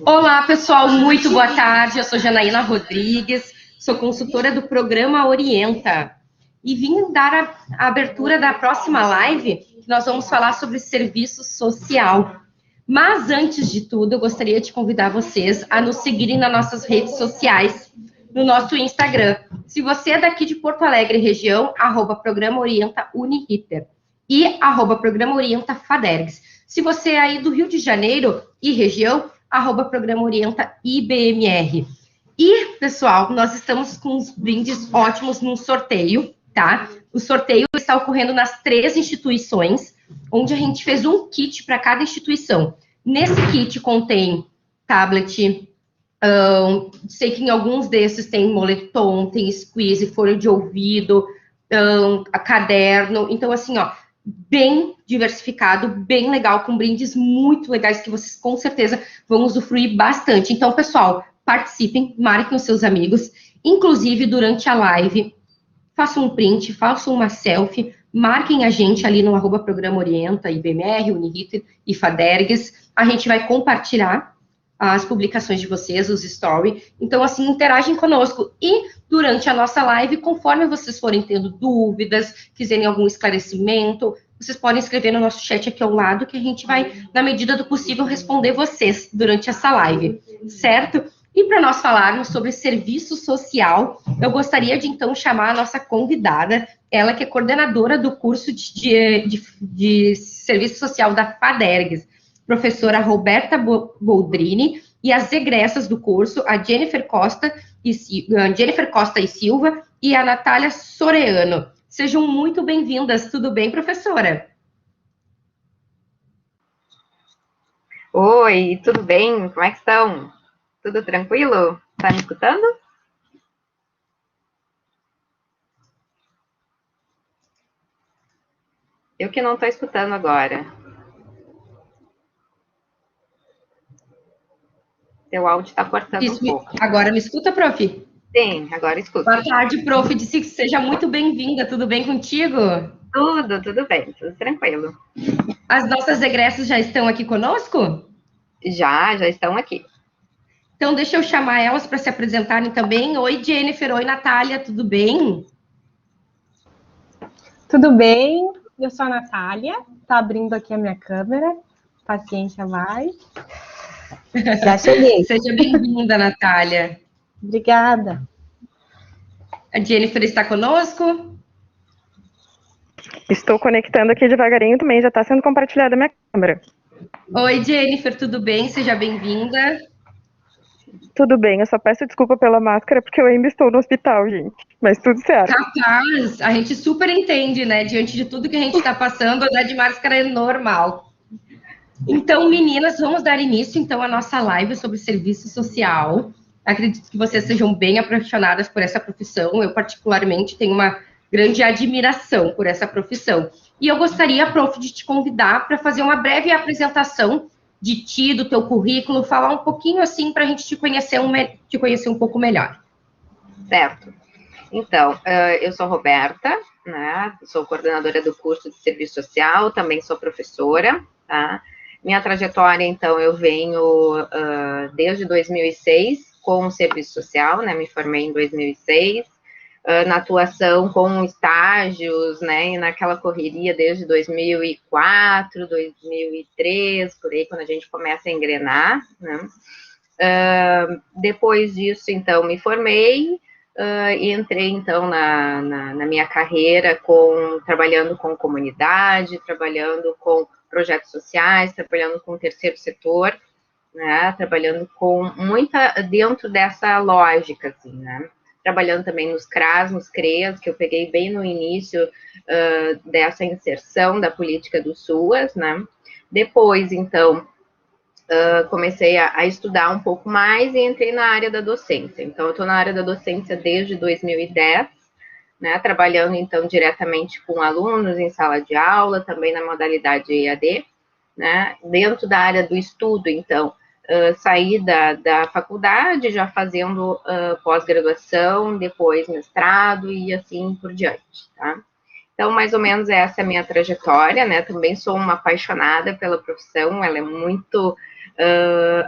Olá, pessoal, muito boa tarde. Eu sou Janaína Rodrigues, sou consultora do programa Orienta e vim dar a abertura da próxima live, que nós vamos falar sobre serviço social. Mas, antes de tudo, eu gostaria de convidar vocês a nos seguirem nas nossas redes sociais, no nosso Instagram. Se você é daqui de Porto Alegre, região, @Programa Orienta Uniriter e @Programa Orienta Fadergs. Se você é aí do Rio de Janeiro e região, @Programa Orienta IBMR. E, pessoal, nós estamos com uns brindes ótimos num sorteio, tá? O sorteio está ocorrendo nas 3 instituições, onde a gente fez um kit para cada instituição. Nesse kit contém tablet, sei que em alguns desses tem moletom, tem squeeze, folha de ouvido, caderno. Então, assim, ó, bem diversificado, bem legal, com brindes muito legais que vocês com certeza vão usufruir bastante. Então, pessoal, participem, marquem os seus amigos, inclusive durante a live, façam um print, façam uma selfie, marquem a gente ali no @Programa Orienta, IBMR, Uniriter e Fadergs. A gente vai compartilhar as publicações de vocês, os stories. Então, assim, interagem conosco. E durante a nossa live, conforme vocês forem tendo dúvidas, quiserem algum esclarecimento, vocês podem escrever no nosso chat aqui ao lado, que a gente vai, na medida do possível, responder vocês durante essa live, certo? E para nós falarmos sobre serviço social, eu gostaria de, então, chamar a nossa convidada, ela que é coordenadora do curso de Serviço Social da Fadergs, professora Roberta Boldrini, e as egressas do curso, a Jennifer Costa e Silva e a Natália Soreano. Sejam muito bem-vindas. Tudo bem, professora? Oi, tudo bem? Como é que estão? Tudo tranquilo? Tá me escutando? Eu que não estou escutando agora. Seu áudio está cortando um pouco. Agora me escuta, prof? Sim, agora escuto. Boa tarde, prof. Disse que seja muito bem-vinda. Tudo bem contigo? Tudo bem, tudo tranquilo. As nossas egressas já estão aqui conosco? Já estão aqui. Então, deixa eu chamar elas para se apresentarem também. Oi, Jennifer. Oi, Natália. Tudo bem? Tudo bem? Eu sou a Natália. Tá abrindo aqui a minha câmera. Paciência, vai. Já cheguei. Seja bem-vinda, Natália. Obrigada. A Jennifer está conosco? Estou conectando aqui devagarinho também, já está sendo compartilhada a minha câmera. Oi, Jennifer, tudo bem? Seja bem-vinda. Tudo bem, eu só peço desculpa pela máscara, porque eu ainda estou no hospital, gente. Mas tudo certo. Capaz, a gente super entende, né? Diante de tudo que a gente está passando, andar de máscara é normal. Então, meninas, vamos dar início, então, à nossa live sobre serviço social. Acredito que vocês sejam bem apaixonadas por essa profissão. Eu, particularmente, tenho uma grande admiração por essa profissão. E eu gostaria, prof, de te convidar para fazer uma breve apresentação de ti, do teu currículo, falar um pouquinho assim para a gente te conhecer um pouco melhor. Certo. Então, eu sou Roberta, né? Sou coordenadora do curso de Serviço Social, também sou professora, tá? Minha trajetória, então, eu venho desde 2006 com o Serviço Social, né? Me formei em 2006, na atuação com estágios, né, e naquela correria desde 2004, 2003, por aí, quando a gente começa a engrenar, né. Depois disso, então, me formei e entrei, então, na minha carreira trabalhando com comunidade, trabalhando com projetos sociais, trabalhando com o terceiro setor, né, trabalhando com dentro dessa lógica, assim, né. Trabalhando também nos CRAS, nos CREAS, que eu peguei bem no início dessa inserção da política do SUAS, né? Depois, então, comecei a estudar um pouco mais e entrei na área da docência. Então, eu estou na área da docência desde 2010, né? Trabalhando, então, diretamente com alunos em sala de aula, também na modalidade EAD, né? Dentro da área do estudo, então, saí da faculdade, já fazendo pós-graduação, depois mestrado e assim por diante, tá? Então, mais ou menos essa é a minha trajetória, né? Também sou uma apaixonada pela profissão, ela é muito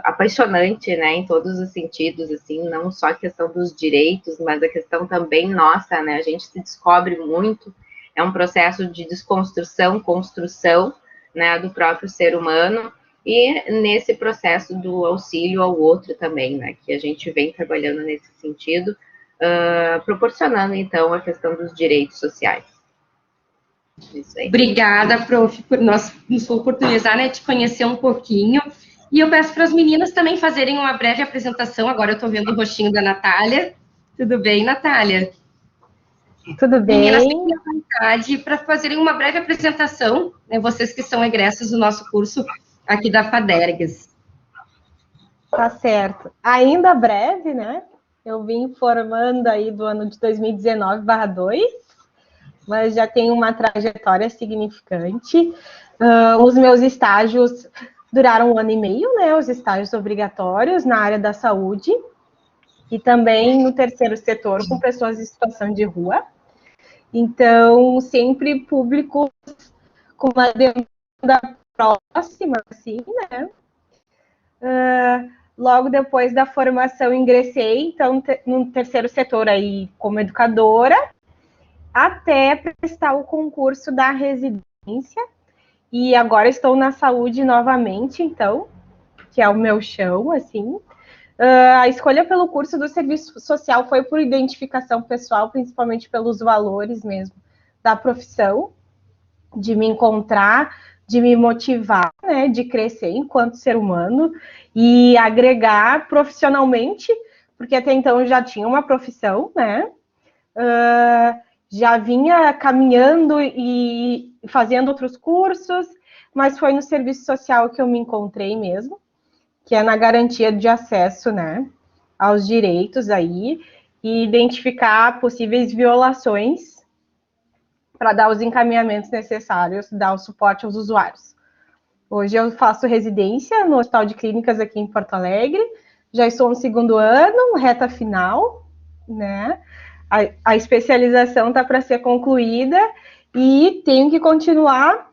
apaixonante, né? Em todos os sentidos, assim, não só a questão dos direitos, mas a questão também nossa, né? A gente se descobre muito, é um processo de desconstrução, construção, né? Do próprio ser humano, e nesse processo do auxílio ao outro também, né? Que a gente vem trabalhando nesse sentido, proporcionando, então, a questão dos direitos sociais. Isso aí. Obrigada, prof, por nos oportunizar, né, de conhecer um pouquinho. E eu peço para as meninas também fazerem uma breve apresentação. Agora eu estou vendo o rostinho da Natália. Tudo bem, Natália? Tudo bem? Meninas, fiquem à vontade para fazerem uma breve apresentação, né, vocês que são egressos do nosso curso aqui da FADERGS. Tá certo. Ainda breve, né? Eu vim formando aí do ano de 2019/2, mas já tenho uma trajetória significante. Os meus estágios duraram 1 ano e meio, né? Os estágios obrigatórios na área da saúde e também no terceiro setor com pessoas em situação de rua. Então, sempre públicos com uma demanda próxima, assim, né? Logo depois da formação, ingressei, então, no terceiro setor aí como educadora, até prestar o concurso da residência, e agora estou na saúde novamente, então, que é o meu chão, assim. A escolha pelo curso do serviço social foi por identificação pessoal, principalmente pelos valores mesmo da profissão, de me encontrar, de me motivar, né, de crescer enquanto ser humano e agregar profissionalmente, porque até então eu já tinha uma profissão, né, já vinha caminhando e fazendo outros cursos, mas foi no serviço social que eu me encontrei mesmo, que é na garantia de acesso, né, aos direitos aí, e identificar possíveis violações para dar os encaminhamentos necessários, dar o suporte aos usuários. Hoje eu faço residência no Hospital de Clínicas aqui em Porto Alegre, já estou no 2º ano, reta final, né? A especialização está para ser concluída e tenho que continuar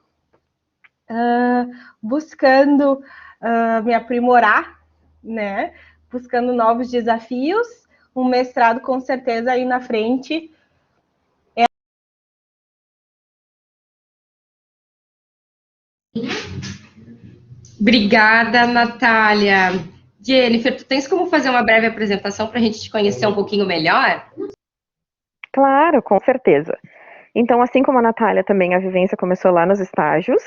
buscando me aprimorar, né? Buscando novos desafios, um mestrado com certeza aí na frente. Obrigada, Natália. Jennifer, tu tens como fazer uma breve apresentação para a gente te conhecer um pouquinho melhor? Claro, com certeza. Então, assim como a Natália também, a vivência começou lá nos estágios,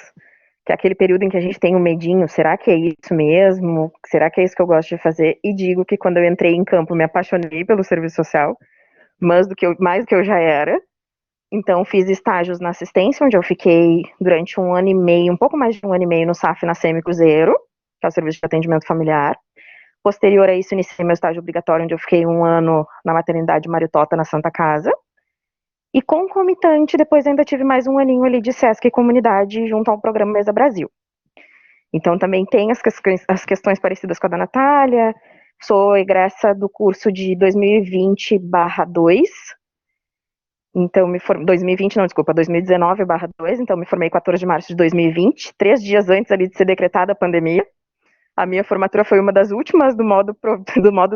que é aquele período em que a gente tem um medinho, será que é isso mesmo? Será que é isso que eu gosto de fazer? E digo que quando eu entrei em campo, me apaixonei pelo serviço social, mais do que eu já era. Então, fiz estágios na assistência, onde eu fiquei durante 1 ano e meio, um pouco mais de 1 ano e meio no SAF na Semi Cruzeiro, que é o Serviço de Atendimento Familiar. Posterior a isso, iniciei meu estágio obrigatório, onde eu fiquei 1 ano na maternidade Maritota, na Santa Casa. E concomitante, depois ainda tive mais 1 aninho ali de SESC e comunidade junto ao programa Mesa Brasil. Então também tem as questões parecidas com a da Natália, sou egressa do curso de 2020/2, então 2019/2, então me formei 14 de março de 2020, 3 dias antes ali de ser decretada a pandemia. A minha formatura foi uma das últimas do modo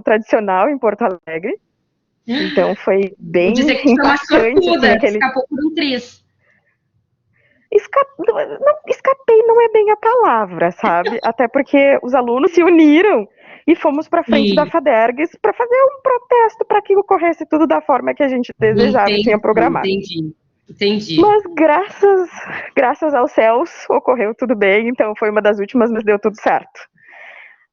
tradicional em Porto Alegre. Então foi bem dizer que impactante. Sortuda, assim, escapou por um triz. Escapei não é bem a palavra, sabe? Até porque os alunos se uniram e fomos para frente da FADERGS para fazer um protesto para que ocorresse tudo da forma que a gente desejava e tinha programado. Entendi. Mas graças aos céus ocorreu tudo bem, então foi uma das últimas, mas deu tudo certo.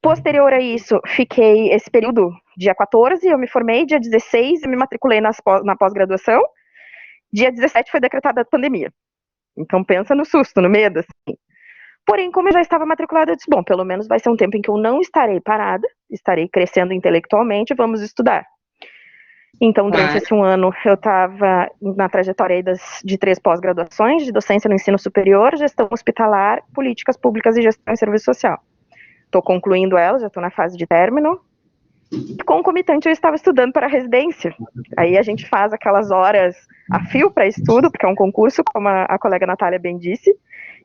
Posterior a isso, fiquei esse período, dia 14, eu me formei, dia 16 eu me matriculei na pós-graduação, dia 17 foi decretada a pandemia. Então pensa no susto, no medo, assim. Porém, como eu já estava matriculada, eu disse, bom, pelo menos vai ser um tempo em que eu não estarei parada, estarei crescendo intelectualmente, vamos estudar. Então, durante esse 1 ano, eu estava na trajetória de 3 pós-graduações, de docência no ensino superior, gestão hospitalar, políticas públicas e gestão em serviço social. Estou concluindo elas, já estou na fase de término. Concomitante, eu estava estudando para a residência. Aí a gente faz aquelas horas a fio para estudo, porque é um concurso, como a colega Natália bem disse.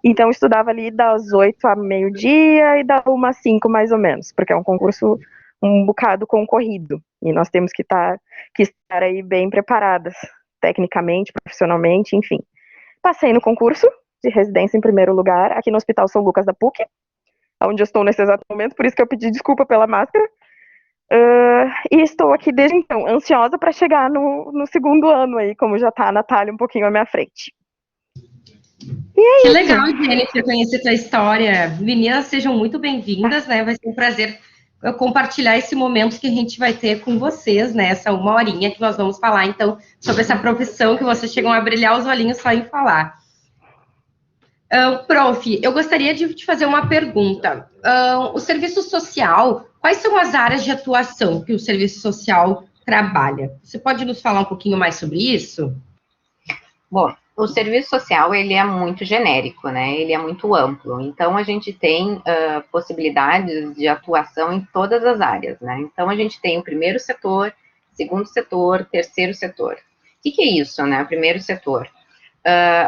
Então, eu estudava ali das 8 a meio-dia e da 1 às 5, mais ou menos, porque é um concurso um bocado concorrido. E nós temos que estar aí bem preparadas, tecnicamente, profissionalmente, enfim. Passei no concurso de residência em primeiro lugar, aqui no Hospital São Lucas da PUC, onde eu estou nesse exato momento, por isso que eu pedi desculpa pela máscara. E estou aqui desde então, ansiosa para chegar no segundo ano aí, como já está a Natália um pouquinho à minha frente. E é Que isso. legal, Jennifer, conhecer tua história. Meninas, sejam muito bem-vindas, né? Vai ser um prazer compartilhar esse momento que a gente vai ter com vocês, né? Essa 1 horinha que nós vamos falar, então, sobre essa profissão que vocês chegam a brilhar os olhinhos só em falar. Prof, eu gostaria de te fazer uma pergunta. O serviço social, quais são as áreas de atuação que o serviço social trabalha? Você pode nos falar um pouquinho mais sobre isso? Bom, o serviço social, ele é muito genérico, né? Ele é muito amplo. Então, a gente tem possibilidades de atuação em todas as áreas, né? Então, a gente tem o primeiro setor, segundo setor, terceiro setor. O que é isso, né? O primeiro setor.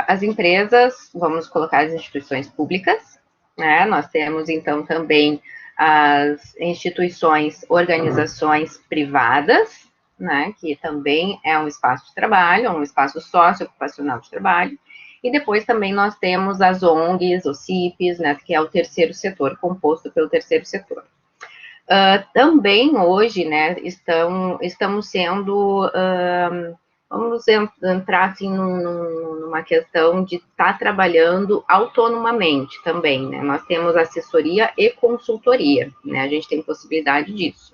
As empresas, vamos colocar as instituições públicas, né? Nós temos, então, também as instituições, organizações privadas, né, que também é um espaço de trabalho, um espaço socioocupacional de trabalho, e depois também nós temos as ONGs, os CIPs, né, que é o terceiro setor, composto pelo terceiro setor. Também hoje, né, estamos sendo, vamos entrar assim numa questão de estar trabalhando autonomamente também, né, nós temos assessoria e consultoria, né, a gente tem possibilidade disso.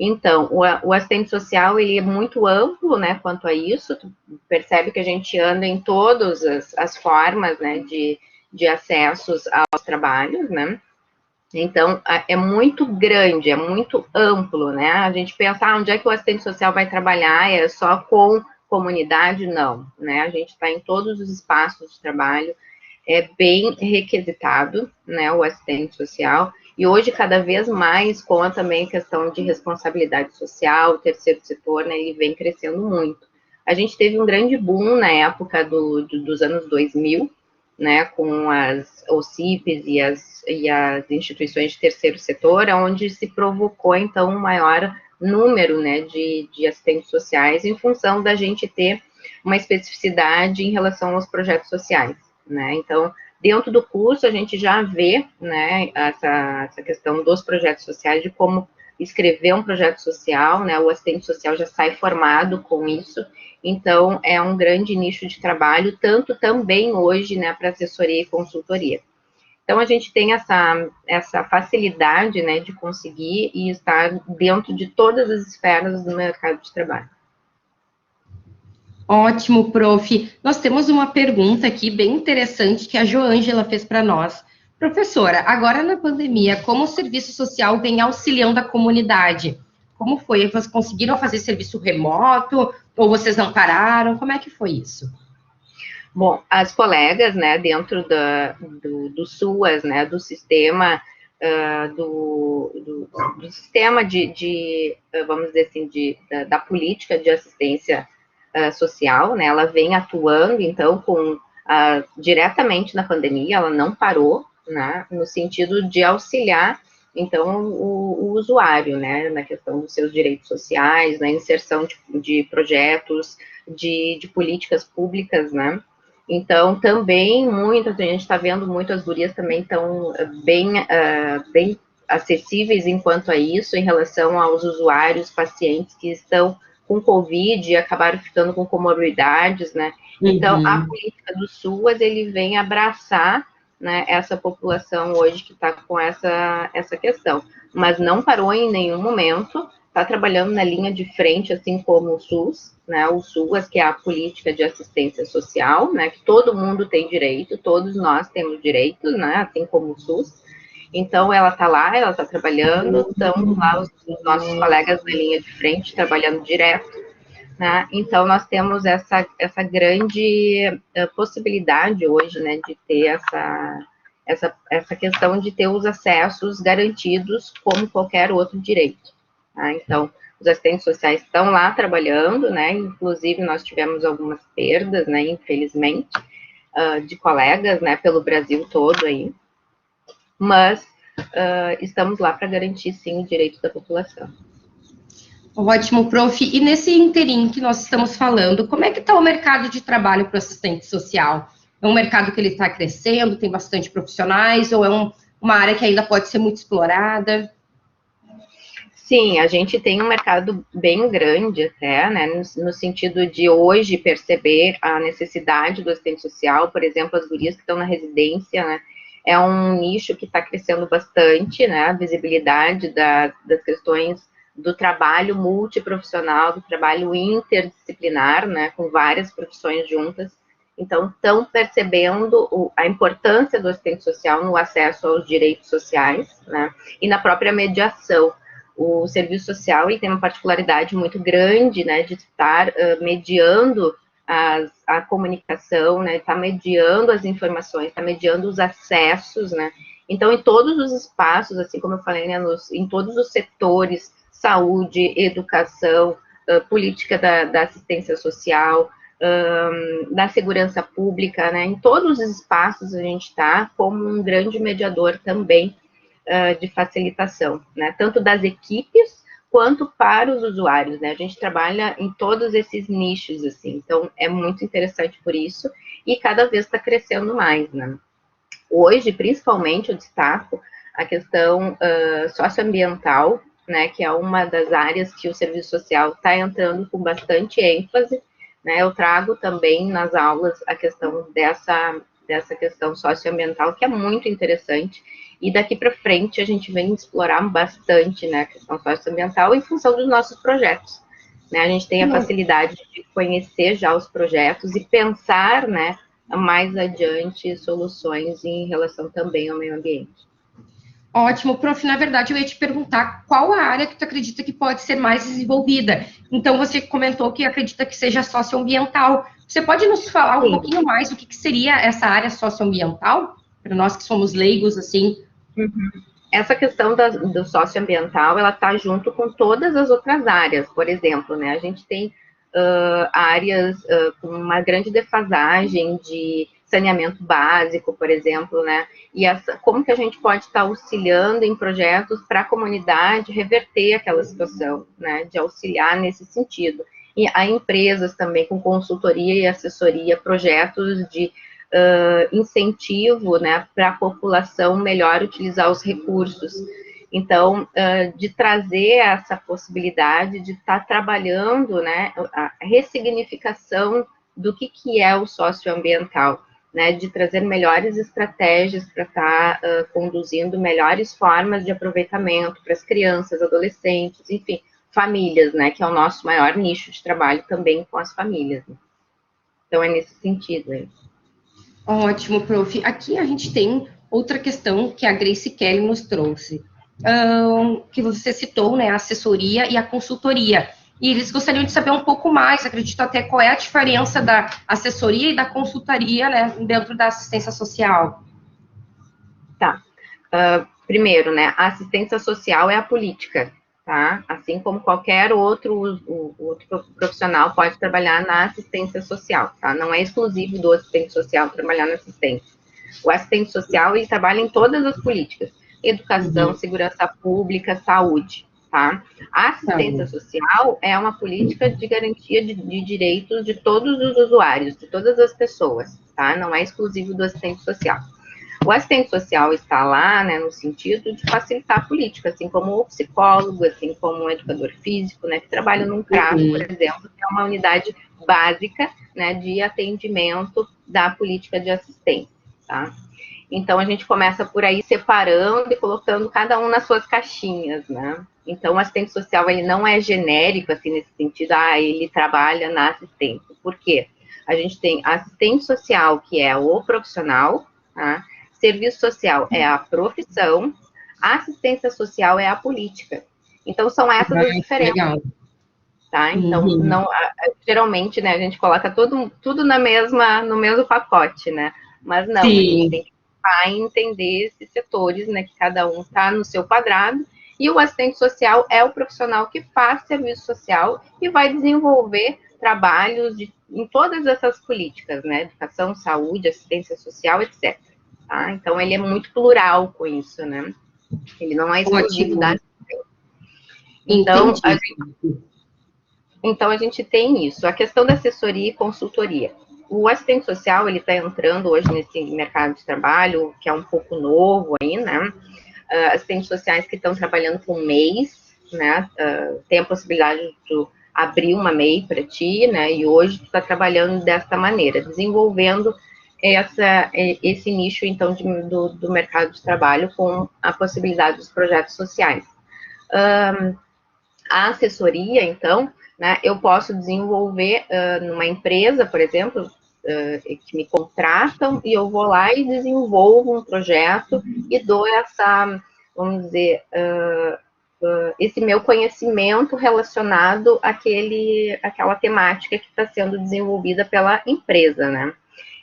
Então, o assistente social, ele é muito amplo, né, quanto a isso, tu percebe que a gente anda em todas as formas, né, de acessos aos trabalhos, né, então, é muito grande, é muito amplo, né, a gente pensa, onde é que o assistente social vai trabalhar, é só com comunidade? Não, né, a gente está em todos os espaços de trabalho, é bem requisitado, né, o assistente social, e hoje, cada vez mais, com também a questão de responsabilidade social, o terceiro setor, né, ele vem crescendo muito. A gente teve um grande boom na época dos anos 2000, né, com as OCIPs e as instituições de terceiro setor, onde se provocou, então, um maior número, né, de assistentes sociais, em função da gente ter uma especificidade em relação aos projetos sociais, né, então, dentro do curso, a gente já vê, né, essa questão dos projetos sociais, de como escrever um projeto social, né, o assistente social já sai formado com isso, então, é um grande nicho de trabalho, tanto também hoje, né, para assessoria e consultoria. Então, a gente tem essa facilidade, né, de conseguir e estar dentro de todas as esferas do mercado de trabalho. Ótimo, prof. Nós temos uma pergunta aqui bem interessante que a Joângela fez para nós. Professora, agora na pandemia, como o serviço social vem auxiliando a comunidade? Como foi? Vocês conseguiram fazer serviço remoto? Ou vocês não pararam? Como é que foi isso? Bom, as colegas, né, dentro do SUAS, né, do sistema, do sistema vamos dizer assim, da política de assistência social, né, ela vem atuando, então, diretamente na pandemia, ela não parou, né, no sentido de auxiliar, então, o usuário, né, na questão dos seus direitos sociais, na inserção de projetos, de políticas públicas, né. Então, também, a gente está vendo muito, as gurias também estão bem acessíveis enquanto a isso, em relação aos usuários, pacientes que estão com Covid e acabaram ficando com comorbidades, né? Então, a política do SUAS, ele vem abraçar, né, essa população hoje que está com essa questão, mas não parou em nenhum momento, está trabalhando na linha de frente, assim como o SUS, né, o SUAS, que é a política de assistência social, né, que todo mundo tem direito, todos nós temos direitos, né, assim como o SUS. Então, ela está lá, ela está trabalhando, estamos lá, os nossos colegas na linha de frente, trabalhando direto, né, então nós temos essa grande possibilidade hoje, né, de ter essa questão de ter os acessos garantidos como qualquer outro direito. Tá? Então, os assistentes sociais estão lá trabalhando, né, inclusive nós tivemos algumas perdas, né, infelizmente, de colegas, né, pelo Brasil todo aí, mas estamos lá para garantir, sim, o direito da população. Ótimo, prof. E nesse interim que nós estamos falando, como é que está o mercado de trabalho para o assistente social? É um mercado que ele está crescendo, tem bastante profissionais, ou é uma área que ainda pode ser muito explorada? Sim, a gente tem um mercado bem grande até, né, no sentido de hoje perceber a necessidade do assistente social, por exemplo, as gurias que estão na residência, né, é um nicho que está crescendo bastante, né, a visibilidade das questões do trabalho multiprofissional, do trabalho interdisciplinar, né, com várias profissões juntas. Então, estão percebendo a importância do assistente social no acesso aos direitos sociais, né, e na própria mediação. O serviço social ele tem uma particularidade muito grande, né, de estar mediando a comunicação, né, está mediando as informações, está mediando os acessos, né. Então, em todos os espaços, assim como eu falei, né, em todos os setores, saúde, educação, política da assistência social, da segurança pública, né, em todos os espaços a gente está como um grande mediador também de facilitação, né, tanto das equipes quanto para os usuários, né, a gente trabalha em todos esses nichos, assim, então é muito interessante por isso, e cada vez está crescendo mais, né. Hoje, principalmente, eu destaco a questão socioambiental, né, que é uma das áreas que o serviço social está entrando com bastante ênfase, né, eu trago também nas aulas a questão dessa questão socioambiental, que é muito interessante, e daqui para frente a gente vem explorar bastante, né, a questão socioambiental em função dos nossos projetos, né, a gente tem a facilidade de conhecer já os projetos e pensar, né, mais adiante soluções em relação também ao meio ambiente. Ótimo, prof. Na verdade, eu ia te perguntar qual a área que tu acredita que pode ser mais desenvolvida. Então, você comentou que acredita que seja socioambiental. Você pode nos falar um pouquinho mais do que seria essa área socioambiental? Para nós que somos leigos, assim. Essa questão do socioambiental, ela está junto com todas as outras áreas. Por exemplo, né, a gente tem áreas com uma grande defasagem de saneamento básico, por exemplo, né? E como que a gente pode estar auxiliando em projetos para a comunidade reverter aquela situação, né? De auxiliar nesse sentido. E há empresas também com consultoria e assessoria, projetos de incentivo, né? Para a população melhor utilizar os recursos. Então, de trazer essa possibilidade de estar trabalhando, né, a ressignificação do que é o socioambiental, né, de trazer melhores estratégias para estar conduzindo melhores formas de aproveitamento para as crianças, adolescentes, enfim, famílias, né, que é o nosso maior nicho de trabalho também com as famílias. Né? Então, é nesse sentido aí. Ótimo, prof. Aqui a gente tem outra questão que a Grace Kelly nos trouxe. Que você citou, né, a assessoria e a consultoria. E eles gostariam de saber um pouco mais, acredito até qual é a diferença da assessoria e da consultoria, né, dentro da assistência social. Tá. Primeiro, né, a assistência social é a política, tá? Assim como qualquer outro profissional pode trabalhar na assistência social, tá? Não é exclusivo do assistente social trabalhar na assistência. O assistente social, ele trabalha em todas as políticas. Educação, segurança pública, saúde, tá? A assistência social é uma política de garantia de direitos de todos os usuários, de todas as pessoas, tá? Não é exclusivo do assistente social. O assistente social está lá, né, no sentido de facilitar a política, assim como o psicólogo, assim como o educador físico, né, que trabalha num CRAS, por exemplo, que é uma unidade básica, né, de atendimento da política de assistência, tá? Então, a gente começa por aí separando e colocando cada um nas suas caixinhas, né? Então, o assistente social, ele não é genérico, assim, nesse sentido, ele trabalha na assistência. Por quê? A gente tem assistente social, que é o profissional, tá? Serviço social é a profissão, a assistência social é a política. Então, são essas as diferenças. Legal. Tá? Então, não, geralmente, né, a gente coloca tudo no mesmo pacote, né? Mas não, Sim. A gente tem que entender esses setores, né, que cada um está no seu quadrado, E o assistente social é o profissional que faz serviço social e vai desenvolver trabalhos em todas essas políticas, né? Educação, saúde, assistência social, etc. Tá? Então, ele é muito plural com isso, né? Ele não é exclusivo da... Então, a gente tem isso. A questão da assessoria e consultoria. O assistente social, ele está entrando hoje nesse mercado de trabalho, que é um pouco novo aí, né? Assistentes sociais que estão trabalhando com MEIs, né? Tem a possibilidade de tu abrir uma MEI para ti, né? E hoje tu está trabalhando desta maneira, desenvolvendo esse nicho, então, do mercado de trabalho com a possibilidade dos projetos sociais. A assessoria, então, né? Eu posso desenvolver numa empresa, por exemplo, que me contratam, e eu vou lá e desenvolvo um projeto e dou essa, vamos dizer, esse meu conhecimento relacionado àquela temática que está sendo desenvolvida pela empresa, né?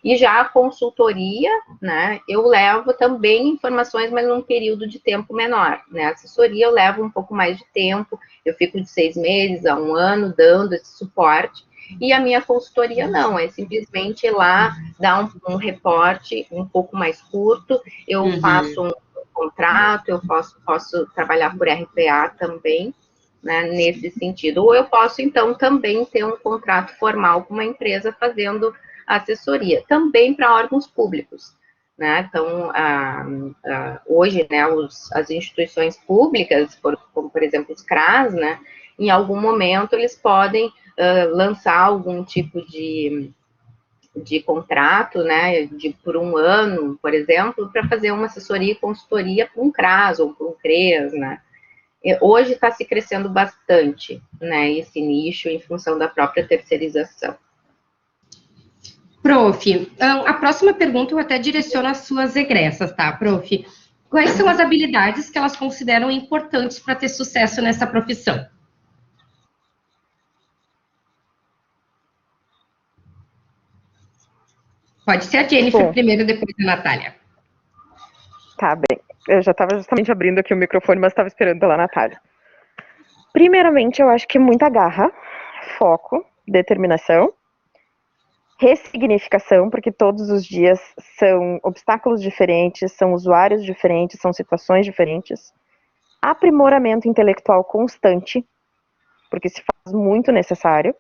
E já a consultoria, né, eu levo também informações, mas num período de tempo menor, né? A assessoria eu levo um pouco mais de tempo, eu fico de 6 meses a 1 ano dando esse suporte, e a minha consultoria não, é simplesmente ir lá, dar um reporte um pouco mais curto, eu faço um contrato, eu posso trabalhar por RPA também, né, nesse sentido. Ou eu posso, então, também ter um contrato formal com uma empresa fazendo assessoria, também para órgãos públicos, né? Então, hoje, né, as instituições públicas, como, por exemplo, os CRAS, né, em algum momento eles podem lançar algum tipo de contrato, né, por 1 ano, por exemplo, para fazer uma assessoria e consultoria para um CRAS ou para um CREAS, né. Hoje está se crescendo bastante, né, esse nicho em função da própria terceirização. Prof, a próxima pergunta eu até direciono às suas egressas, tá, prof? Quais são as habilidades que elas consideram importantes para ter sucesso nessa profissão? Pode ser a Jennifer primeiro, depois a Natália. Tá bem. Eu já estava justamente abrindo aqui o microfone, mas estava esperando pela Natália. Primeiramente, eu acho que muita garra, foco, determinação, ressignificação, porque todos os dias são obstáculos diferentes, são usuários diferentes, são situações diferentes. Aprimoramento intelectual constante, porque se faz muito necessário.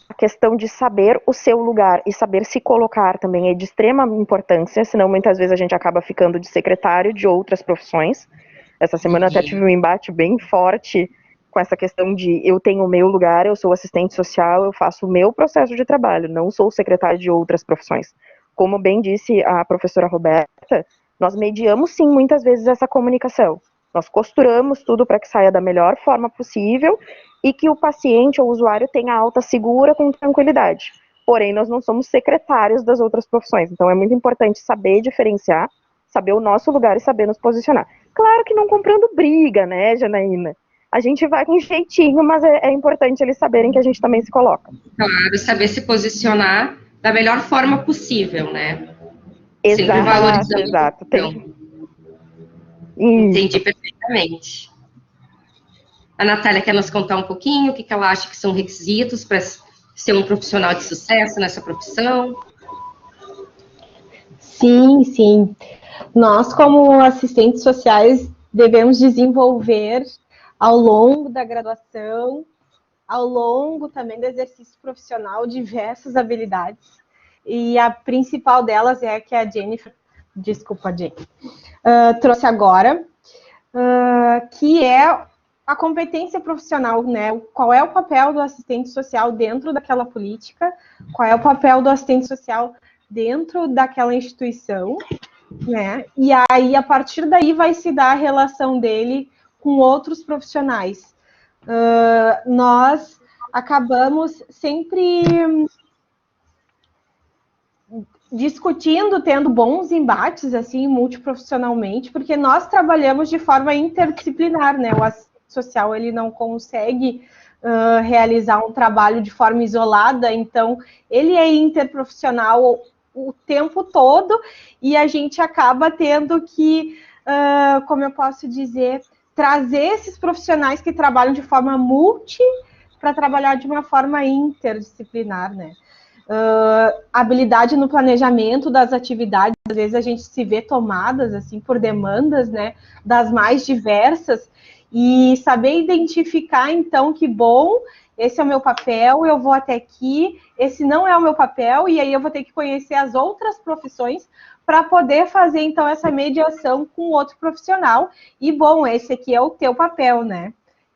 A questão de saber o seu lugar e saber se colocar também é de extrema importância, senão muitas vezes a gente acaba ficando de secretário de outras profissões. Essa semana até tive um embate bem forte com essa questão de eu tenho o meu lugar, eu sou assistente social, eu faço o meu processo de trabalho, não sou secretário de outras profissões. Como bem disse a professora Roberta, nós mediamos sim muitas vezes essa comunicação. Nós costuramos tudo para que saia da melhor forma possível e que o paciente ou o usuário tenha alta segura com tranquilidade. Porém, nós não somos secretários das outras profissões, então é muito importante saber diferenciar, saber o nosso lugar e saber nos posicionar. Claro que não comprando briga, né, Janaína? A gente vai com jeitinho, mas é importante eles saberem que a gente também se coloca. Claro, saber se posicionar da melhor forma possível, né? Exato, sempre valorizando. Exato. Entendi perfeitamente. A Natália quer nos contar um pouquinho o que ela acha que são requisitos para ser um profissional de sucesso nessa profissão? Sim, sim. Nós, como assistentes sociais, devemos desenvolver ao longo da graduação, ao longo também do exercício profissional, diversas habilidades. E a principal delas é a que a Jennifer, trouxe agora, que é a competência profissional, né? Qual é o papel do assistente social dentro daquela política? Qual é o papel do assistente social dentro daquela instituição, né? E aí, a partir daí, vai se dar a relação dele com outros profissionais. Nós acabamos sempre discutindo, tendo bons embates, assim, multiprofissionalmente, porque nós trabalhamos de forma interdisciplinar, né? O assistente social, ele não consegue realizar um trabalho de forma isolada, então ele é interprofissional o tempo todo, e a gente acaba tendo que, como eu posso dizer, trazer esses profissionais que trabalham de forma para trabalhar de uma forma interdisciplinar, né? Habilidade no planejamento das atividades, às vezes a gente se vê tomadas assim por demandas, né, das mais diversas, e saber identificar então que bom, esse é o meu papel, eu vou até aqui, esse não é o meu papel, e aí eu vou ter que conhecer as outras profissões para poder fazer então essa mediação com outro profissional, e bom, esse aqui é o teu papel, né?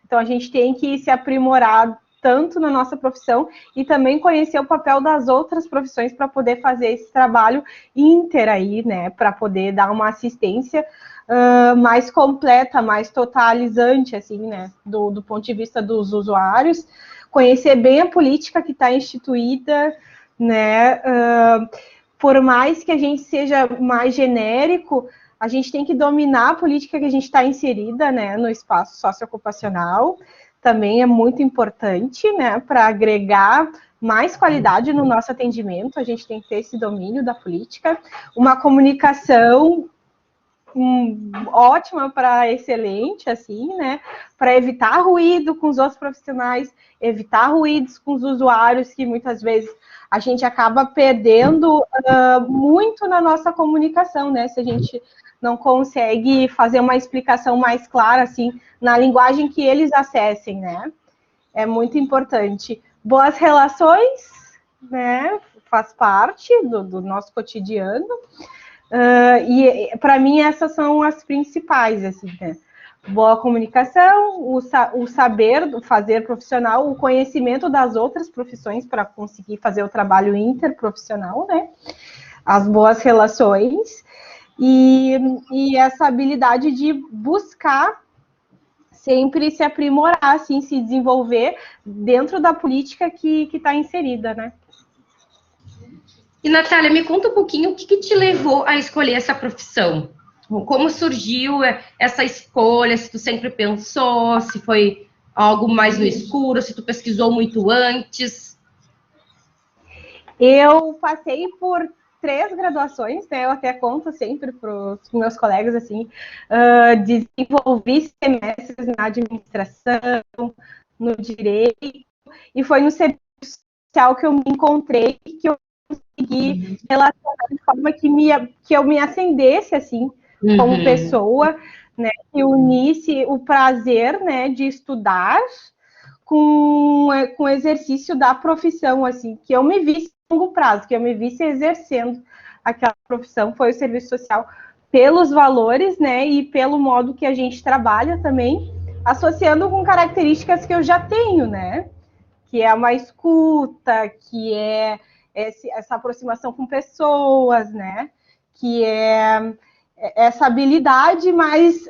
Então a gente tem que se aprimorar tanto na nossa profissão e também conhecer o papel das outras profissões para poder fazer esse trabalho inter aí, né, para poder dar uma assistência mais completa, mais totalizante, assim, né, do ponto de vista dos usuários, conhecer bem a política que está instituída, né, por mais que a gente seja mais genérico, a gente tem que dominar a política que a gente está inserida, né, no espaço socioocupacional. Também é muito importante, né, para agregar mais qualidade no nosso atendimento, a gente tem que ter esse domínio da política, uma comunicação ótima para excelente, assim, né, para evitar ruído com os outros profissionais, evitar ruídos com os usuários, que muitas vezes a gente acaba perdendo muito na nossa comunicação, né, se a gente não consegue fazer uma explicação mais clara, assim, na linguagem que eles acessem, né? É muito importante. Boas relações, né? Faz parte do nosso cotidiano. E, para mim, essas são as principais, assim, né? Boa comunicação, o saber fazer profissional, o conhecimento das outras profissões para conseguir fazer o trabalho interprofissional, né? As boas relações e essa habilidade de buscar sempre se aprimorar, assim, se desenvolver dentro da política que está inserida, né? E, Natália, me conta um pouquinho o que te levou a escolher essa profissão? Como surgiu essa escolha? Se tu sempre pensou, se foi algo mais no escuro, se tu pesquisou muito antes? Eu passei por 3 graduações, né? Eu até conto sempre para os meus colegas, assim, desenvolvi semestres na administração, no direito, e foi no serviço social que eu me encontrei, que eu consegui relacionar de forma que eu me acendesse, assim, como pessoa, né? Que unisse o prazer, né, de estudar com o exercício da profissão, assim, que eu me visse a longo prazo, que eu me visse exercendo aquela profissão, foi o serviço social, pelos valores, né, e pelo modo que a gente trabalha também, associando com características que eu já tenho, né, que é uma escuta, que é essa aproximação com pessoas, né, que é essa habilidade mais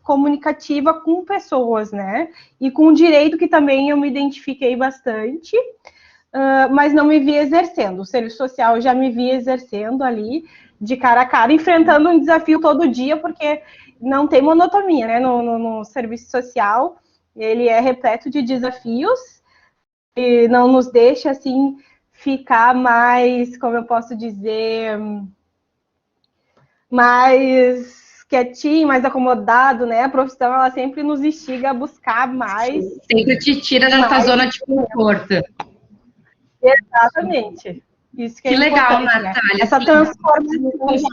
comunicativa com pessoas, né? E com o direito, que também eu me identifiquei bastante, mas não me vi exercendo. O serviço social eu já me vi exercendo ali, de cara a cara, enfrentando um desafio todo dia, porque não tem monotonia, né? No serviço social, ele é repleto de desafios e não nos deixa, assim, ficar mais, como eu posso dizer, mais quietinho, mais acomodado, né? A profissão, ela sempre nos instiga a buscar mais. Sempre te tira da tua zona de conforto. Exatamente. Isso que é legal, importante, Natália. Né? Essa transformação.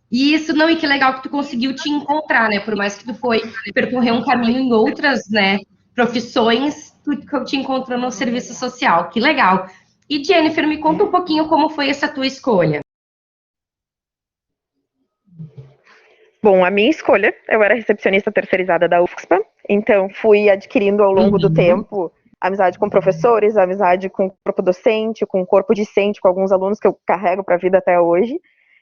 Isso, não, e que legal que tu conseguiu te encontrar, né? Por mais que tu foi percorrer um caminho em outras, né, profissões, tu te encontrou no serviço social. Que legal. E, Jennifer, me conta um pouquinho como foi essa tua escolha. Bom, a minha escolha, eu era recepcionista terceirizada da UFSPA, então fui adquirindo ao longo do tempo amizade com professores, amizade com o corpo docente, com o corpo discente, com alguns alunos que eu carrego para a vida até hoje,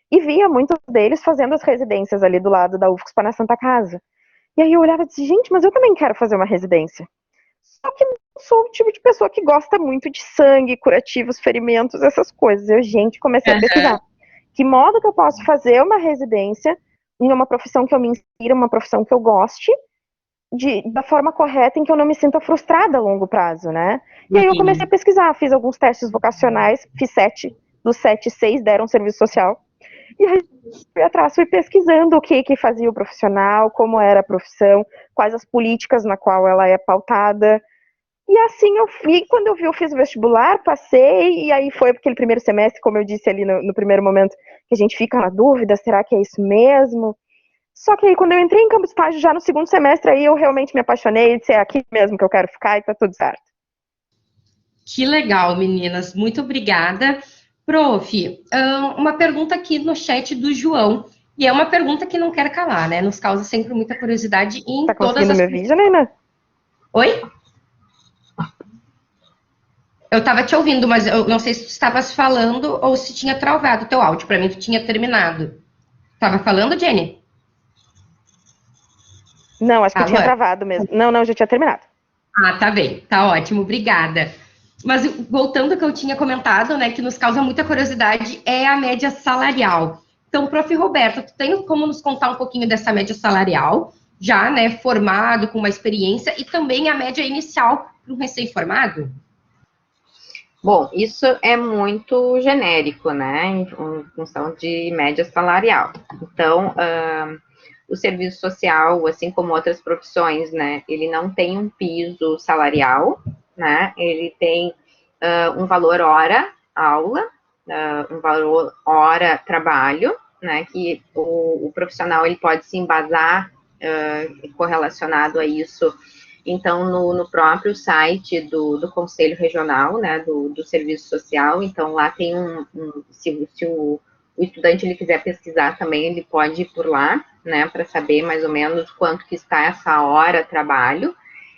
e via muitos deles fazendo as residências ali do lado da UFSPA na Santa Casa. E aí eu olhava e disse, gente, mas eu também quero fazer uma residência. Só que não sou o tipo de pessoa que gosta muito de sangue, curativos, ferimentos, essas coisas. Eu, gente, comecei a pesquisar. Que modo que eu posso fazer uma residência em uma profissão que eu me insira, uma profissão que eu goste, da forma correta, em que eu não me sinta frustrada a longo prazo, né? E aí eu comecei a pesquisar, fiz alguns testes vocacionais, fiz 7, dos 7, 6 deram serviço social. E aí fui atrás, fui pesquisando o que fazia o profissional, como era a profissão, quais as políticas na qual ela é pautada. E assim eu fui, quando eu fiz o vestibular, passei, e aí foi aquele primeiro semestre, como eu disse ali no primeiro momento, que a gente fica na dúvida, será que é isso mesmo? Só que aí quando eu entrei em campo de estágio, já no segundo semestre, aí eu realmente me apaixonei e disse, é aqui mesmo que eu quero ficar e tá tudo certo. Que legal, meninas. Muito obrigada. Prof, uma pergunta aqui no chat do João, e é uma pergunta que não quer calar, né? Nos causa sempre muita curiosidade em Tá todas conseguindo as... me ouvir, Janaína? Oi? Eu estava te ouvindo, mas eu não sei se tu estavas falando ou se tinha travado o teu áudio. Para mim, tu tinha terminado. Estava falando, Jenny? Não, acho que eu Alô? tinha travado mesmo. Não, já tinha terminado. Ah, tá bem. Tá ótimo. Obrigada. Mas voltando ao que eu tinha comentado, né, que nos causa muita curiosidade, é a média salarial. Então, prof. Roberto, tu tem como nos contar um pouquinho dessa média salarial, já, né, formado, com uma experiência, e também a média inicial para um recém-formado? Bom, isso é muito genérico, né, em função de média salarial. Então, o serviço social, assim como outras profissões, né, ele não tem um piso salarial, né, ele tem um valor hora aula, um valor hora trabalho, né, que o profissional ele pode se embasar correlacionado a isso. Então, no próprio site do Conselho Regional, né, do Serviço Social, então lá tem se o estudante ele quiser pesquisar também, ele pode ir por lá, né, para saber mais ou menos quanto que está essa hora trabalho,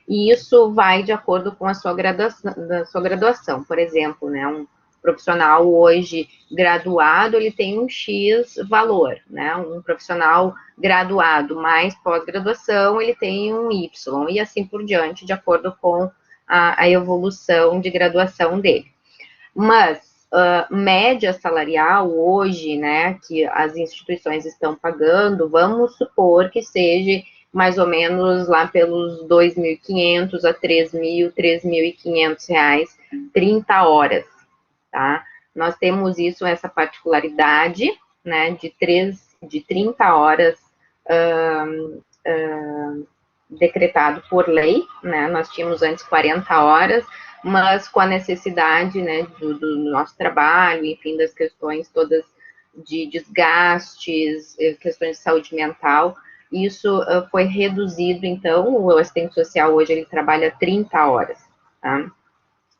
e isso vai de acordo com a sua graduação. Por exemplo, né, um profissional hoje graduado, ele tem um X valor, né, um profissional graduado mais pós-graduação, ele tem um Y, e assim por diante, de acordo com a evolução de graduação dele. Mas, média salarial hoje, né, que as instituições estão pagando, vamos supor que seja mais ou menos lá pelos 2.500 a 3.500 reais, 30 horas, tá? Nós temos essa particularidade, né, de 30 horas decretado por lei, né, nós tínhamos antes 40 horas, mas com a necessidade, né, do nosso trabalho, enfim, das questões todas de desgastes, questões de saúde mental, isso foi reduzido, então, o assistente social hoje, ele trabalha 30 horas, tá?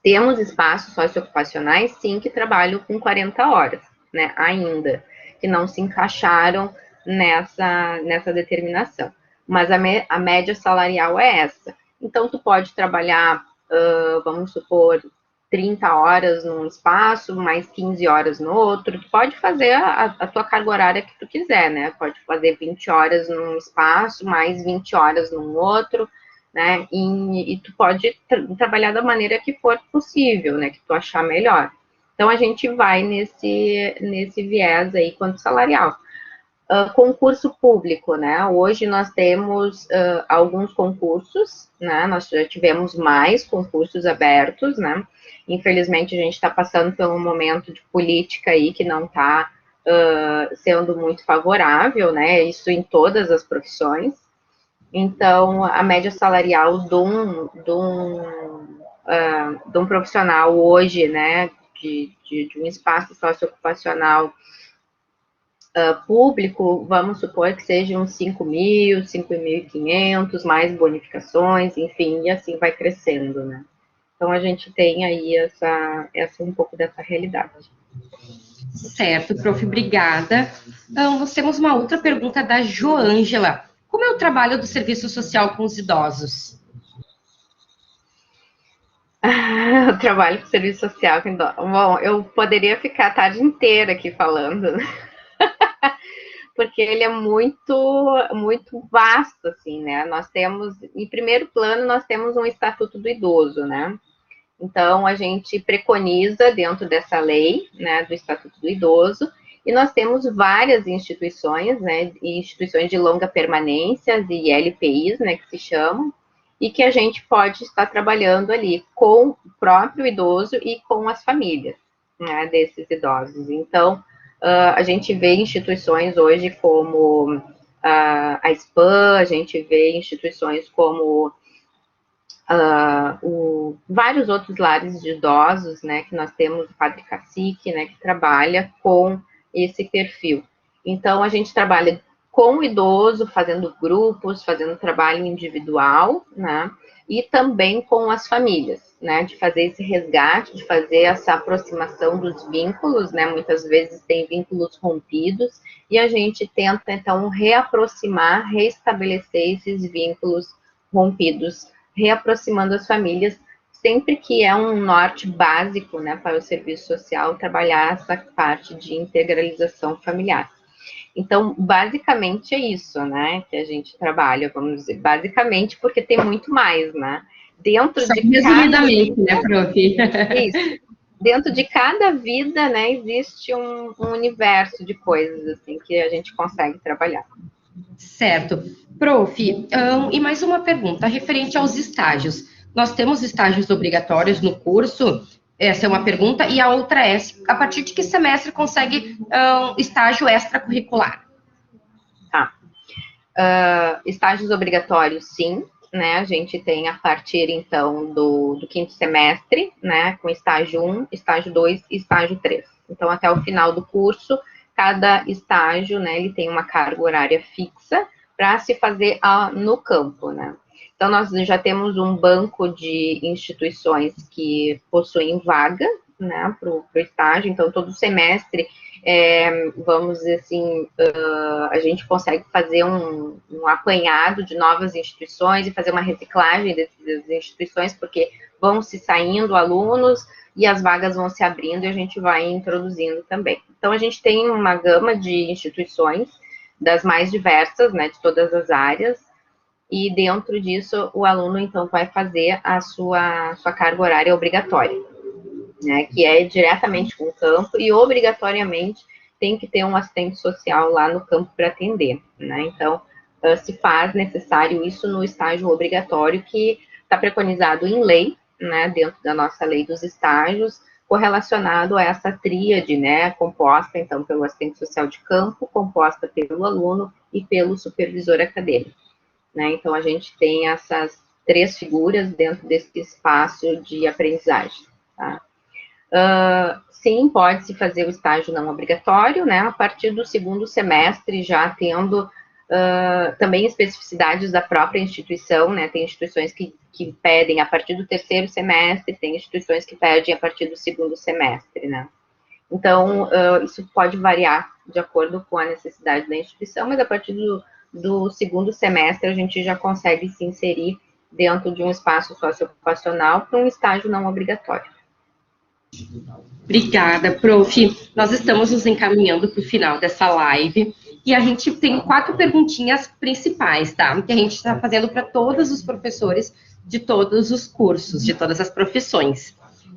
Temos espaços socioocupacionais, sim, que trabalham com 40 horas, né, ainda, que não se encaixaram nessa determinação. Mas a média salarial é essa. Então, tu pode trabalhar, vamos supor, 30 horas num espaço, mais 15 horas no outro, tu pode fazer a tua carga horária que tu quiser, né, pode fazer 20 horas num espaço, mais 20 horas num outro, né, e tu pode trabalhar da maneira que for possível, né, que tu achar melhor. Então, a gente vai nesse viés aí quanto salarial. Concurso público, né, hoje nós temos alguns concursos, né, nós já tivemos mais concursos abertos, né, infelizmente a gente está passando por um momento de política aí que não está sendo muito favorável, né, isso em todas as profissões. Então, a média salarial de um profissional hoje, né, de um espaço socioocupacional público, vamos supor que seja uns 5.000, 5.500, mais bonificações, enfim, e assim vai crescendo, né. Então, a gente tem aí um pouco dessa realidade. Certo, prof, obrigada. Então, nós temos uma outra pergunta da Joângela. Como é o trabalho do serviço social com os idosos? O trabalho com serviço social com idosos. Bom, eu poderia ficar a tarde inteira aqui falando, né? Porque ele é muito, muito vasto, assim, né? Nós temos, em primeiro plano, nós temos um Estatuto do Idoso, né? Então, a gente preconiza dentro dessa lei, né, do Estatuto do Idoso, e nós temos várias instituições, né, instituições de longa permanência, e LPIs, né, que se chamam, e que a gente pode estar trabalhando ali com o próprio idoso e com as famílias, né, desses idosos. Então, A gente vê instituições hoje como a SPAM, a gente vê instituições como vários outros lares de idosos, né, que nós temos o Padre Cacique, né, que trabalha com esse perfil. Então, a gente trabalha com o idoso, fazendo grupos, fazendo trabalho individual, né, e também com as famílias, né, de fazer esse resgate, de fazer essa aproximação dos vínculos, né, muitas vezes tem vínculos rompidos, e a gente tenta, então, reaproximar, reestabelecer esses vínculos rompidos, reaproximando as famílias, sempre que é um norte básico, né, para o serviço social, trabalhar essa parte de integralização familiar. Então, basicamente é isso, né, que a gente trabalha, vamos dizer, basicamente, porque tem muito mais, né, dentro Só de resumidamente, né, prof? Isso. Dentro de cada vida, né, existe um universo de coisas, assim, que a gente consegue trabalhar. Certo. Prof, e mais uma pergunta referente aos estágios. Nós temos estágios obrigatórios no curso? Essa é uma pergunta. E a outra é, a partir de que semestre consegue estágio extracurricular? Tá. Estágios obrigatórios, sim, né? A gente tem a partir, então, do quinto semestre, né? Com estágio 1, estágio 2 e estágio 3. Então, até o final do curso, cada estágio, né? Ele tem uma carga horária fixa para se fazer no campo, né? Então, nós já temos um banco de instituições que possuem vaga, né? Para o estágio. Então, todo semestre, vamos dizer assim, a gente consegue fazer um apanhado de novas instituições e fazer uma reciclagem dessas instituições, porque vão se saindo alunos e as vagas vão se abrindo e a gente vai introduzindo também. Então, a gente tem uma gama de instituições das mais diversas, né, de todas as áreas, e dentro disso o aluno, então, vai fazer a sua carga horária obrigatória, né, que é diretamente com o campo e obrigatoriamente tem que ter um assistente social lá no campo para atender, né? Então, se faz necessário isso no estágio obrigatório, que está preconizado em lei, né, dentro da nossa lei dos estágios, correlacionado a essa tríade, né, composta, então, pelo assistente social de campo, composta pelo aluno e pelo supervisor acadêmico, né? Então, a gente tem essas três figuras dentro desse espaço de aprendizagem, tá? Sim, pode-se fazer o estágio não obrigatório, né, a partir do segundo semestre, já tendo também especificidades da própria instituição, né, tem instituições que pedem a partir do terceiro semestre, tem instituições que pedem a partir do segundo semestre, né. Então, isso pode variar de acordo com a necessidade da instituição, mas a partir do segundo semestre a gente já consegue se inserir dentro de um espaço socioocupacional para um estágio não obrigatório. Obrigada, prof. Nós estamos nos encaminhando para o final dessa live e a gente tem 4 perguntinhas principais, tá? Que a gente está fazendo para todos os professores de todos os cursos, de todas as profissões.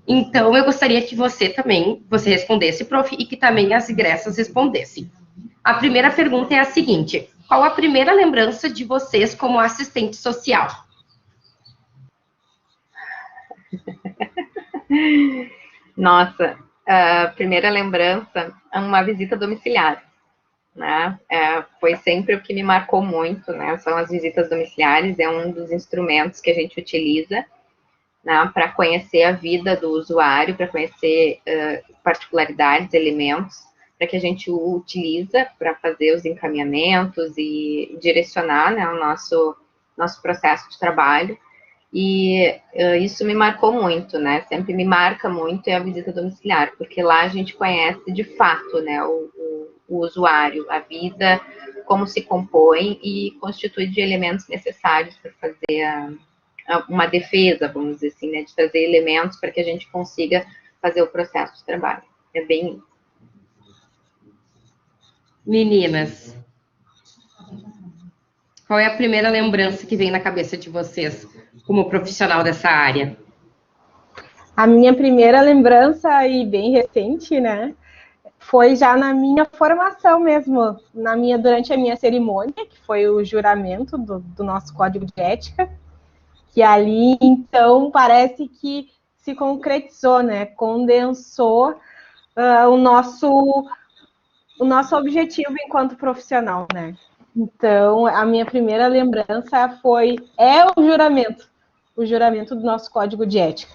Então, eu gostaria que você respondesse, prof, e que também as egressas respondessem. A primeira pergunta é a seguinte: qual a primeira lembrança de vocês como assistente social? Nossa, a primeira lembrança é uma visita domiciliar, né? Foi sempre o que me marcou muito, né? São as visitas domiciliares, é um dos instrumentos que a gente utiliza, né, para conhecer a vida do usuário, para conhecer particularidades, elementos, para que a gente o utiliza para fazer os encaminhamentos e direcionar, né, o nosso processo de trabalho. E isso me marcou muito, né? Sempre me marca muito a visita domiciliar, porque lá a gente conhece de fato, né, o usuário, a vida, como se compõe e constitui de elementos necessários para fazer uma defesa, vamos dizer assim, né, de trazer elementos para que a gente consiga fazer o processo de trabalho. É bem... Meninas, qual é a primeira lembrança que vem na cabeça de vocês como profissional dessa área? A minha primeira lembrança, e bem recente, né, foi já na minha formação mesmo, durante a minha cerimônia, que foi o juramento do nosso código de ética, que ali, então, parece que se concretizou, né, condensou o nosso o nosso objetivo enquanto profissional, né? Então, a minha primeira lembrança é o juramento do nosso código de ética.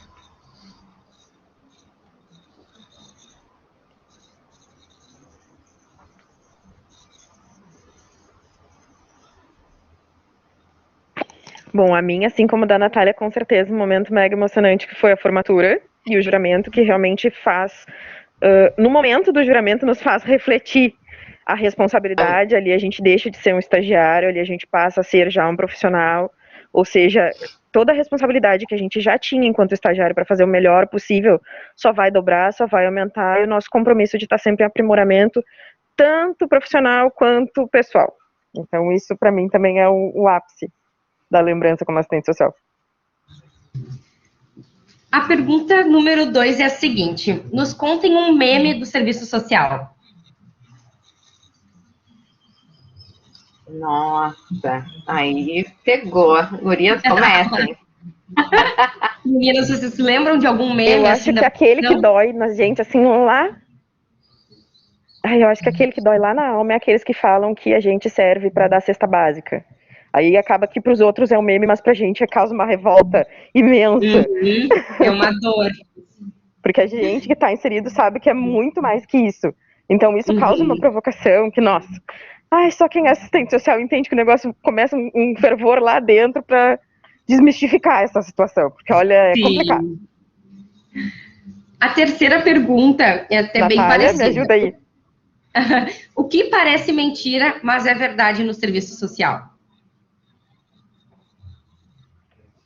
Bom, a minha, assim como a da Natália, com certeza, um momento mega emocionante que foi a formatura e o juramento, que realmente faz, no momento do juramento, nos faz refletir a responsabilidade. Ali a gente deixa de ser um estagiário, ali a gente passa a ser já um profissional, ou seja, toda a responsabilidade que a gente já tinha enquanto estagiário para fazer o melhor possível só vai dobrar, só vai aumentar, e o nosso compromisso de estar sempre em aprimoramento, tanto profissional quanto pessoal. Então isso para mim também é o ápice da lembrança como assistente social. A pergunta número 2 é a seguinte: nos contem um meme do serviço social. Nossa, aí pegou. Gurias, comecem. Meninas, vocês se lembram de algum meme? Eu acho que aquele que dói na gente, assim, lá... Ai, eu acho que aquele que dói lá na alma é aqueles que falam que a gente serve para dar cesta básica. Aí acaba que para os outros é um meme, mas pra gente causa uma revolta imensa. É uma dor. Porque a gente que está inserido sabe que é muito mais que isso. Então isso causa uma provocação que, nossa... Ai, só quem é assistente social entende que o negócio começa um fervor lá dentro para desmistificar essa situação. Porque, olha, é complicado. A terceira pergunta é até Natália, bem parecida. Me ajuda aí. O que parece mentira, mas é verdade no serviço social?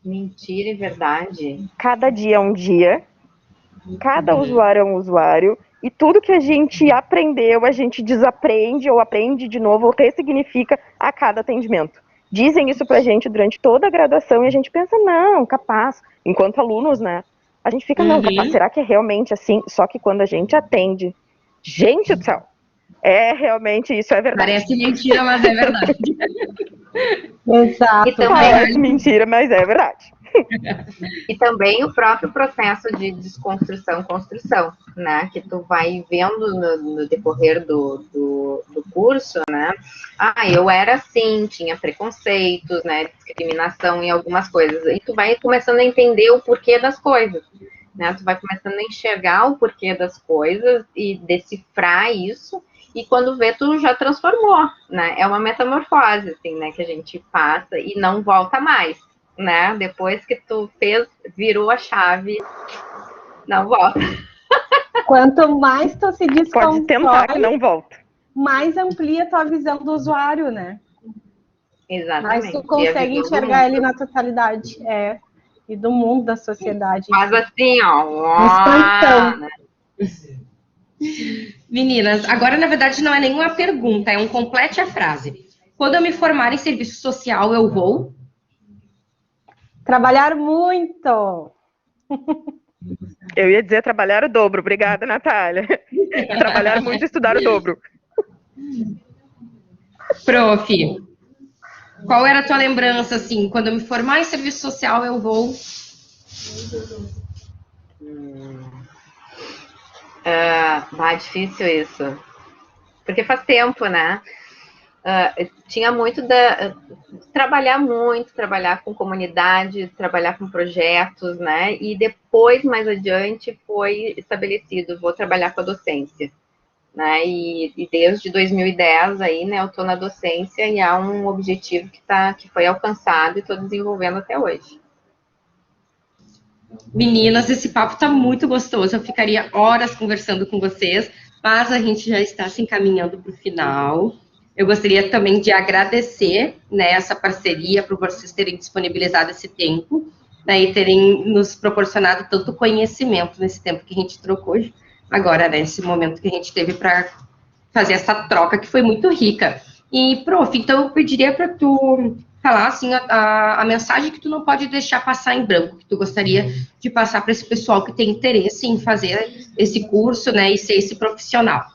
Mentira e verdade. Cada dia é um dia, cada usuário é um usuário, e tudo que a gente aprendeu, a gente desaprende ou aprende de novo, ou ressignifica a cada atendimento. Dizem isso pra gente durante toda a graduação e a gente pensa, não, capaz. Enquanto alunos, né? A gente fica, não, capaz, será que é realmente assim? Só que quando a gente atende, gente do céu, realmente isso é verdade. Parece mentira, mas é verdade. Exato. E também, Parece mentira, mas é verdade. E também o próprio processo de desconstrução, construção, né? Que tu vai vendo no decorrer do curso, né? Ah, eu era assim, tinha preconceitos, né? Discriminação em algumas coisas. E tu vai começando a entender o porquê das coisas, né? Tu vai começando a enxergar o porquê das coisas e decifrar isso. E quando vê, tu já transformou, né? É uma metamorfose, assim, né? Que a gente passa e não volta mais, né? Depois que tu virou a chave, não volta. Quanto mais tu se desconstrói, pode tentar que não volta, mais amplia a tua visão do usuário, né? Exatamente. Mas tu consegue enxergar ele na totalidade, e do mundo, da sociedade. Faz assim, ó. Expansão. Meninas, agora na verdade não é nenhuma pergunta, é um complete a frase. Quando eu me formar em serviço social, eu vou trabalhar muito. Eu ia dizer trabalhar o dobro. Obrigada, Natália. Trabalhar muito e estudar o dobro. Prof, qual era a tua lembrança, assim, quando eu me formar em serviço social, eu vou... Difícil isso. Porque faz tempo, né? Tinha muito trabalhar muito, trabalhar com comunidade, trabalhar com projetos, né? E depois, mais adiante, foi estabelecido, vou trabalhar com a docência, né? E desde 2010 aí, né, eu estou na docência e há um objetivo que foi alcançado e estou desenvolvendo até hoje. Meninas, esse papo tá muito gostoso, eu ficaria horas conversando com vocês, mas a gente já está se encaminhando para o final. Eu gostaria também de agradecer, né, essa parceria, por vocês terem disponibilizado esse tempo, né, e terem nos proporcionado tanto conhecimento nesse tempo que a gente trocou agora, né, nesse momento que a gente teve para fazer essa troca, que foi muito rica. E, prof, então eu pediria para tu falar, assim, a mensagem que tu não pode deixar passar em branco, que tu gostaria de passar para esse pessoal que tem interesse em fazer esse curso, né, e ser esse profissional.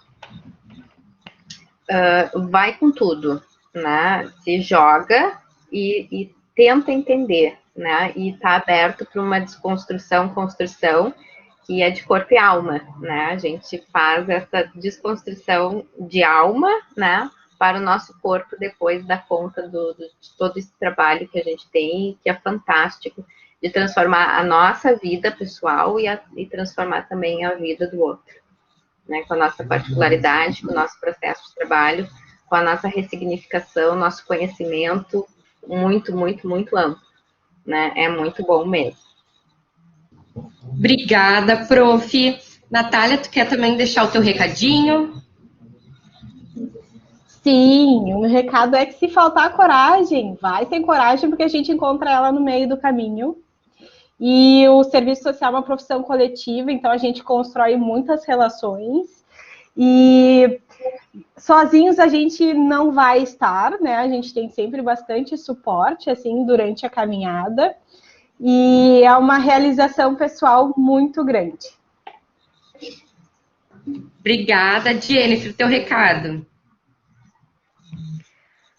Vai com tudo, né? Se joga e tenta entender, né? E tá aberto para uma desconstrução, construção, que é de corpo e alma, né? A gente faz essa desconstrução de alma, né, para o nosso corpo depois da conta de todo esse trabalho que a gente tem, que é fantástico, de transformar a nossa vida pessoal e transformar também a vida do outro, né, com a nossa particularidade, com o nosso processo de trabalho, com a nossa ressignificação, nosso conhecimento muito, muito, muito amplo, né? É muito bom mesmo. Obrigada, prof. Natália, tu quer também deixar o teu recadinho? Sim, o recado é que se faltar coragem, vai sem coragem, porque a gente encontra ela no meio do caminho. E o serviço social é uma profissão coletiva, então a gente constrói muitas relações. E sozinhos a gente não vai estar, né? A gente tem sempre bastante suporte, assim, durante a caminhada. E é uma realização pessoal muito grande. Obrigada, Jennifer, teu recado.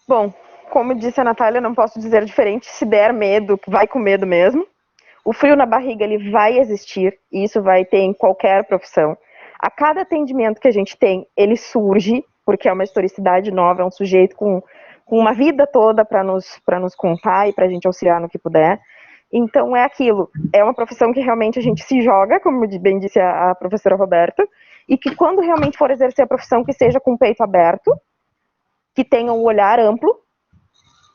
Bom, como disse a Natália, não posso dizer diferente. Se der medo, vai com medo mesmo. O frio na barriga, ele vai existir, e isso vai ter em qualquer profissão. A cada atendimento que a gente tem, ele surge, porque é uma historicidade nova, é um sujeito com uma vida toda para nos contar e para a gente auxiliar no que puder. Então, é aquilo. É uma profissão que realmente a gente se joga, como bem disse a professora Roberta, e que quando realmente for exercer a profissão, que seja com o peito aberto, que tenha um olhar amplo,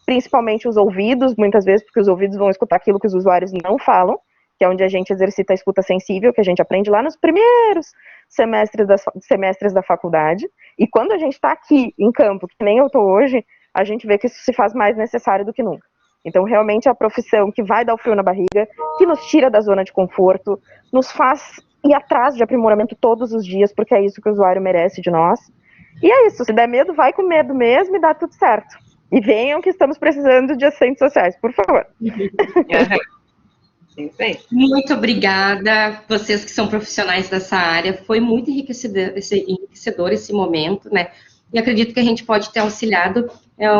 principalmente os ouvidos, muitas vezes, porque os ouvidos vão escutar aquilo que os usuários não falam, que é onde a gente exercita a escuta sensível, que a gente aprende lá nos primeiros semestres da faculdade. E quando a gente está aqui em campo, que nem eu estou hoje, a gente vê que isso se faz mais necessário do que nunca. Então, realmente, é a profissão que vai dar o frio na barriga, que nos tira da zona de conforto, nos faz ir atrás de aprimoramento todos os dias, porque é isso que o usuário merece de nós. E é isso, se der medo, vai com medo mesmo e dá tudo certo. E venham que estamos precisando de assistentes sociais, por favor. Muito obrigada, vocês que são profissionais dessa área. Foi muito enriquecedor esse momento, né? E acredito que a gente pode ter auxiliado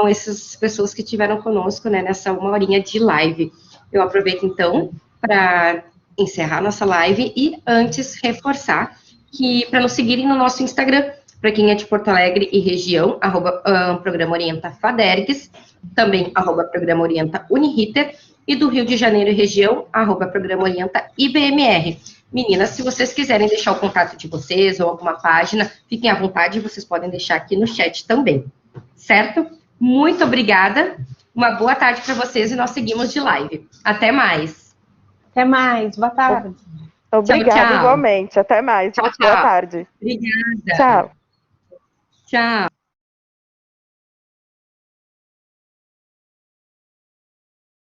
essas pessoas que estiveram conosco, né, nessa 1 horinha de live. Eu aproveito, então, para encerrar nossa live e antes reforçar que para nos seguirem no nosso Instagram, para quem é de Porto Alegre e região, Programa Orienta Fadergs, também Programa Orienta Uniriter, e do Rio de Janeiro e região, Programa Orienta IBMR. Meninas, se vocês quiserem deixar o contato de vocês ou alguma página, fiquem à vontade, vocês podem deixar aqui no chat também, certo? Muito obrigada, uma boa tarde para vocês e nós seguimos de live. Até mais. Até mais, boa tarde. Obrigada, tchau, tchau. igualmente. Até mais. Tchau, tchau. Boa tarde. Obrigada. Tchau. Tchau.